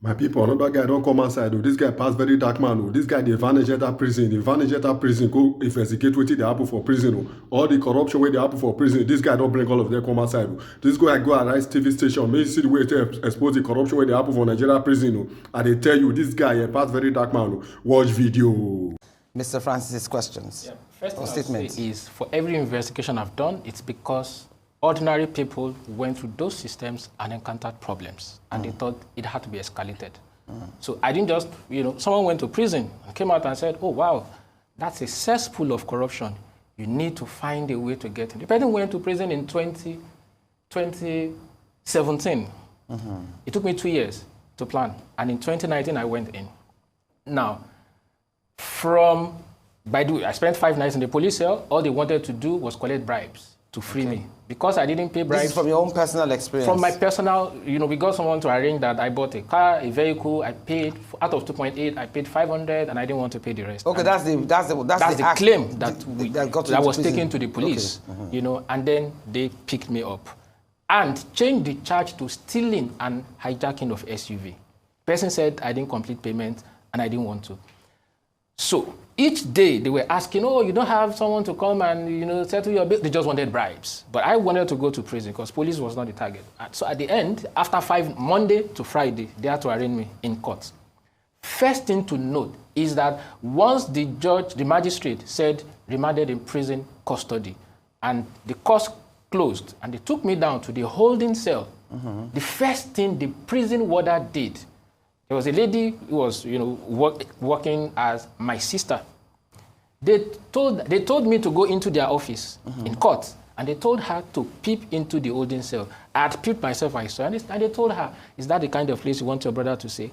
My people, another guy don't come outside. Oh, this guy pass very dark man. Oh, this guy they vanish enter prison. They vanish enter prison. Go investigate wetin dey happen for prison. Oh, all the corruption wey dey happen for prison. This guy don't bring all of them come outside. Oh, this guy go arise TV station. Make you see the way to expose the corruption wey dey happen for Nigeria prison. Oh, and they tell you this guy pass very dark man. Oh, watch video. Mr. Francis, questions? Yeah. First thing statements is for every investigation I've done, it's because ordinary people went through those systems and encountered problems, and they thought it had to be escalated. So I didn't just, someone went to prison and came out and said, oh, wow, that's a cesspool of corruption. You need to find a way to get in. The person went to prison in 2017. It took me 2 years to plan, and in 2019, I went in. Now, I spent 5 nights in the police cell. All they wanted to do was collect bribes to free me. Because I didn't pay bribes. This is from your own personal experience? From my personal, we got someone to arrange that. I bought a car, a vehicle. I paid, out of 2.8, I paid 500, and I didn't want to pay the rest. Okay, that's the claim that was taken to the police, okay. And then they picked me up and changed the charge to stealing and hijacking of SUV. Person said I didn't complete payment, and I didn't want to. So each day they were asking, oh, you don't have someone to come and settle your bill. They just wanted bribes. But I wanted to go to prison because police was not the target. So at the end, after Monday to Friday, they had to arraign me in court. First thing to note is that once the magistrate said remanded in prison custody, and the court closed, and they took me down to the holding cell, the first thing the prison warder did, there was a lady who was, working as my sister. They told me to go into their office in court, and they told her to peep into the holding cell. I had peeped myself, I saw, and they told her, is that the kind of place you want your brother to stay?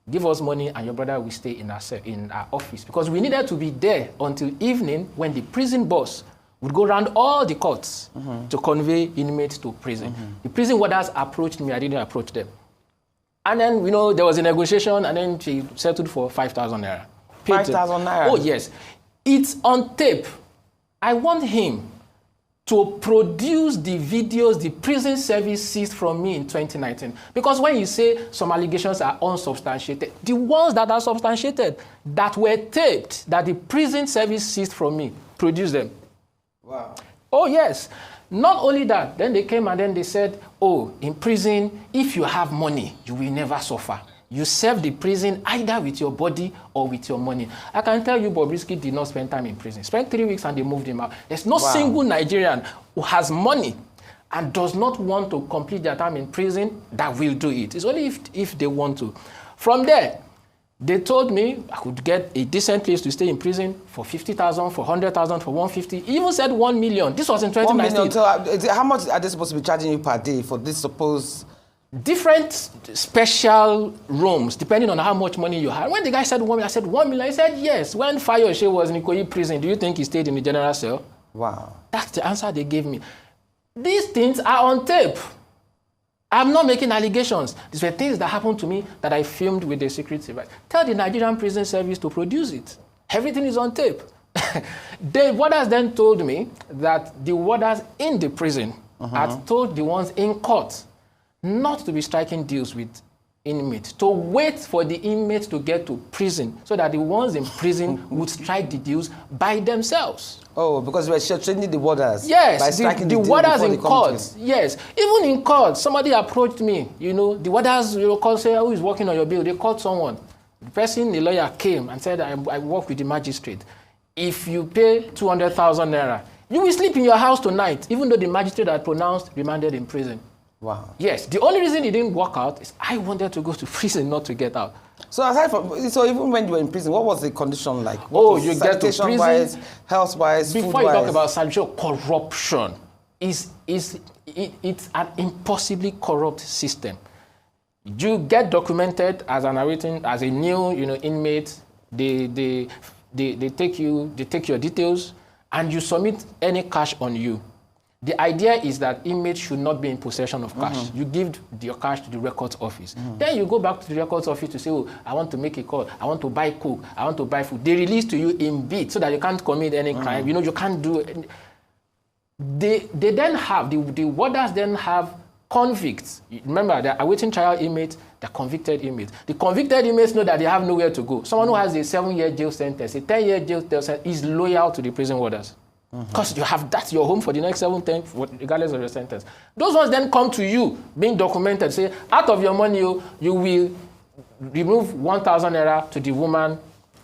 Give us money, and your brother will stay in our office. Because we needed to be there until evening when the prison boss would go around all the courts to convey inmates to prison. The prison warders approached me, I didn't approach them. And then, there was a negotiation, and then she settled for 5,000 naira. 5,000 naira? Oh, yes. It's on tape. I want him to produce the videos the prison service seized from me in 2019. Because when you say some allegations are unsubstantiated, the ones that are substantiated, that were taped, that the prison service seized from me, produce them. Wow. Oh, yes. Not only that, then they came and then they said, oh, in prison, if you have money, you will never suffer. You serve the prison either with your body or with your money. I can tell you Bobrisky did not spend time in prison. Spent 3 weeks and they moved him out. There's no single Nigerian who has money and does not want to complete their time in prison that will do it. It's only if they want to. From there, they told me I could get a decent place to stay in prison for 50,000, for 100,000, for 150. He even said 1 million. This was in 2019. 1 million. So how much are they supposed to be charging you per day for this supposed? Different special rooms, depending on how much money you have. When the guy said 1 million, I said 1 million. He said yes. When Fayose was in Ikoyi prison, do you think he stayed in the general cell? Wow. That's the answer they gave me. These things are on tape. I'm not making allegations. These were things that happened to me that I filmed with the secret service. Tell the Nigerian Prison Service to produce it. Everything is on tape. The warders then told me that the warders in the prison had told the ones in court not to be striking deals with inmates, to wait for the inmates to get to prison so that the ones in prison would strike the deals by themselves. Oh, because we were changing the warders. Yes, by striking the warders in court. Yes, even in court, somebody approached me. The warders, call say, who is working on your bill? They called someone. The person, the lawyer, came and said, I work with the magistrate. If you pay 200,000 naira, you will sleep in your house tonight, even though the magistrate had pronounced remanded in prison. Wow. Yes, the only reason it didn't work out is I wanted to go to prison, not to get out. So even when you were in prison, what was the condition like? You get to prison, wise, health-wise, before you talk about sanitation, corruption it's an impossibly corrupt system. You get documented as a new inmate. They take your details and you submit any cash on you. The idea is that inmates should not be in possession of cash. You give your cash to the records office. Then you go back to the records office to say, oh, I want to make a call. I want to buy coke. I want to buy food. They release to you in bits so that you can't commit any crime. You can't do it. They then have, the warders then have convicts, remember, they're awaiting trial inmates, they're convicted inmates. The convicted inmates know that they have nowhere to go. Someone who has a 7-year jail sentence, a 10-year jail sentence, is loyal to the prison warders. Because you have that's your home for the next 7, 10, regardless of your sentence. Those ones then come to you, being documented, say, out of your money, you will remove 1,000 naira to the woman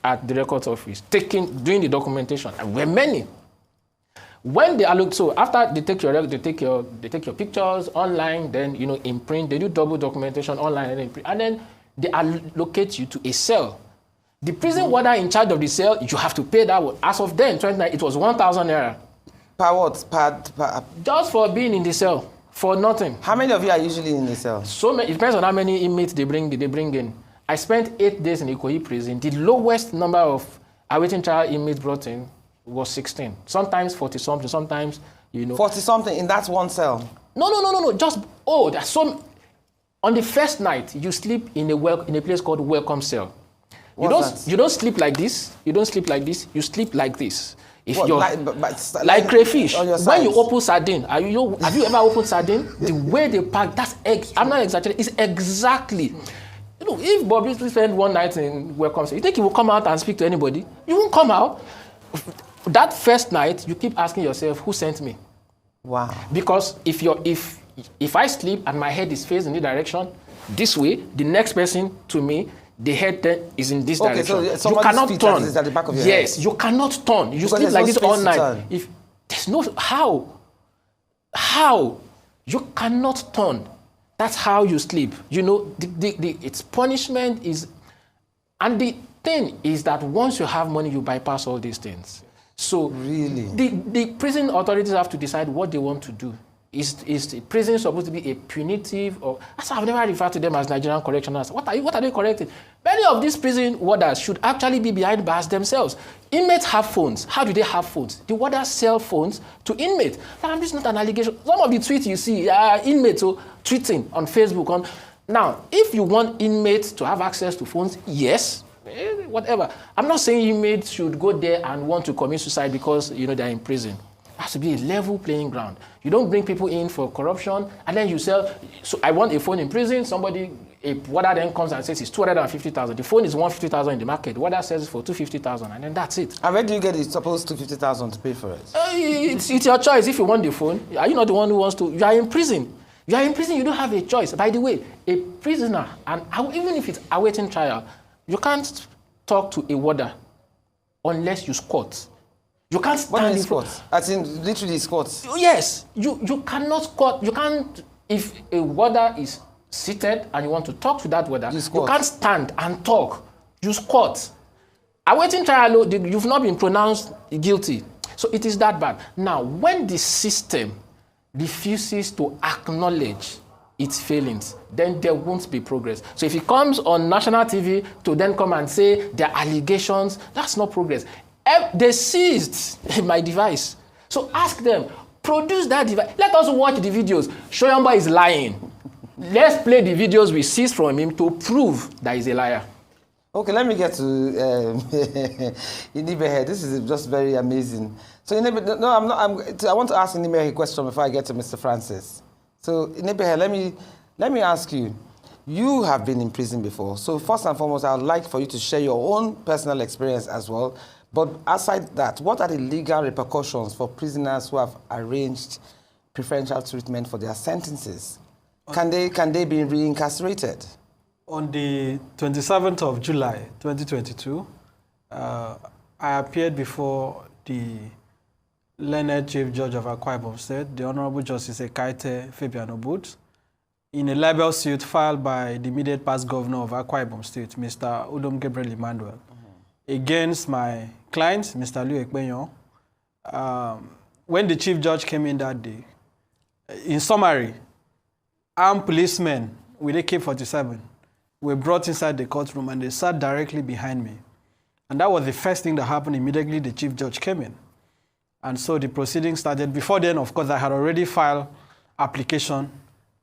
at the records office, doing the documentation. And we're many. When they allocate, so after they take your pictures online, then in print, they do double documentation online and in print, and then they allocate you to a cell. The prison warder in charge of the cell, you have to pay that one. As of then, 29, it was 1,000 naira. Per what? Per just for being in the cell, for nothing. How many of you are usually in the cell? So many, it depends on how many inmates they bring in. I spent 8 days in Ikoyi prison. The lowest number of awaiting trial inmates brought in was 16. Sometimes 40-something, sometimes, 40-something in that one cell? No. Just, there's so... On the first night, you sleep in a place called welcome cell. You don't sleep like this. You don't sleep like this. You sleep like this. If what, you're like crayfish, when you open sardine, have you ever opened sardine? The way they pack, I'm not exaggerating. It's exactly. If Bobby spent one night in welcome cell, you think he will come out and speak to anybody? You won't come out. That first night, you keep asking yourself, who sent me? Wow. Because if I sleep and my head is facing the direction this way, the next person to me, the head then is in this direction. So you cannot turn. Is at the back of your yes, head. you cannot turn. You sleep like this all night. If there's no how you cannot turn. That's how you sleep. It's punishment is, and the thing is that once you have money, you bypass all these things. So really, the prison authorities have to decide what they want to do. Is the prison supposed to be a punitive, or I've never referred to them as Nigerian correctionals. What are they correcting? Many of these prison warders should actually be behind bars themselves. Inmates have phones. How do they have phones? The warders sell phones to inmates. This is not an allegation. Some of the tweets you see are inmates tweeting on Facebook. Now, if you want inmates to have access to phones, yes, whatever. I'm not saying inmates should go there and want to commit suicide because they're in prison. It has to be a level playing ground. You don't bring people in for corruption and then you sell. So I want a phone in prison. A warder then comes and says it's 250,000. The phone is 150,000 in the market. The warder sells it for 250,000, and then that's it. And where do you get the supposed 250,000 to pay for it? It's your choice. If you want the phone, are you not the one who wants to? You are in prison. You are in prison. You don't have a choice. By the way, a prisoner, and even if it's awaiting trial, you can't talk to a warder unless you squat. You can't stand in squat. As in literally squat. Yes, you cannot squat. You can't. If a warder is seated and you want to talk to that warder, you can't stand and talk. You squat. Awaiting trial, you've not been pronounced guilty. So it is that bad. Now, when the system refuses to acknowledge its failings, then there won't be progress. So if it comes on national TV to then come and say there are allegations, that's not progress. They seized my device. So ask them, produce that device. Let us watch the videos. Shoyamba is lying. Let's play the videos we seized from him to prove that he's a liar. Okay, let me get to Inibehe. This is just very amazing. So Inibehe, I want to ask Inibehe a question before I get to Mr. Francis. So Inibehe, let me ask you. You have been in prison before. So first and foremost, I would like for you to share your own personal experience as well. But aside that, what are the legal repercussions for prisoners who have arranged preferential treatment for their sentences? Can they be reincarcerated? On the 27th of July, 2022, I appeared before the learned Chief Judge of Akwa Ibom State, the Honorable Justice Ekaite Fabian Obut, in a libel suit filed by the immediate past governor of Akwa Ibom State, Mr. Udom Gabriel Emmanuel, against my client, Mr. Liu Ekpenyo. When the Chief Judge came in that day, in summary, armed policemen with AK-47 were brought inside the courtroom and they sat directly behind me. And that was the first thing that happened immediately the Chief Judge came in. And so the proceedings started. Before then, of course, I had already filed application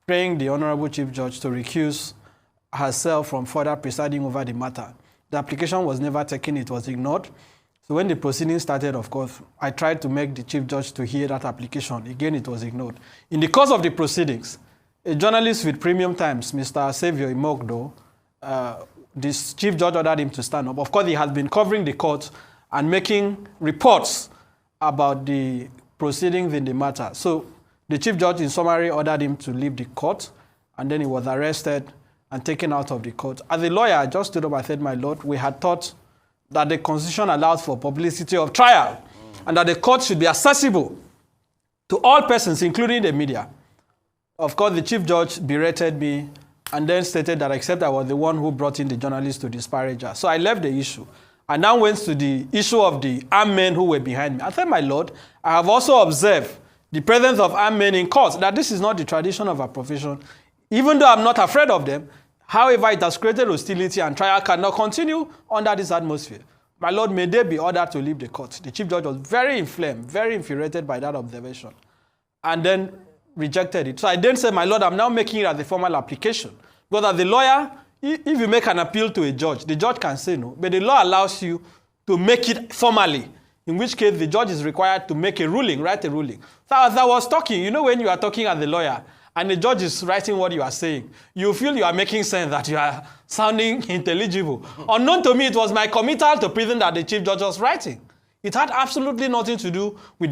praying the Honorable Chief Judge to recuse herself from further presiding over the matter. The application was never taken, it was ignored. So when the proceedings started, of course, I tried to make the Chief Judge to hear that application. Again, it was ignored. In the course of the proceedings, a journalist with Premium Times, Mr. Xavier Imogdo, this chief judge ordered him to stand up. Of course, he has been covering the court and making reports about the proceedings in the matter. So the chief judge, in summary, ordered him to leave the court, and then he was arrested and taken out of the court. As a lawyer, I just stood up and said, my lord, we had thought that the Constitution allows for publicity of trial and that the court should be accessible to all persons, including the media. Of course, the chief judge berated me and then stated that except I was the one who brought in the journalists to disparage her. So I left the issue. I now went to the issue of the armed men who were behind me. I said, my lord, I have also observed the presence of armed men in court, that this is not the tradition of our profession. Even though I'm not afraid of them, however, it has created hostility and trial cannot continue under this atmosphere. My lord, may they be ordered to leave the court. The chief judge was very inflamed, very infuriated by that observation, and then rejected it. So I then said, my lord, I'm now making it as a formal application. Because as a lawyer, if you make an appeal to a judge, the judge can say no, but the law allows you to make it formally, in which case the judge is required to make a ruling, write a ruling. So as I was talking, you know when you are talking as a lawyer, and the judge is writing what you are saying, you feel you are making sense, that you are sounding intelligible. Unknown to me, it was my committal to prison that the chief judge was writing. It had absolutely nothing to do with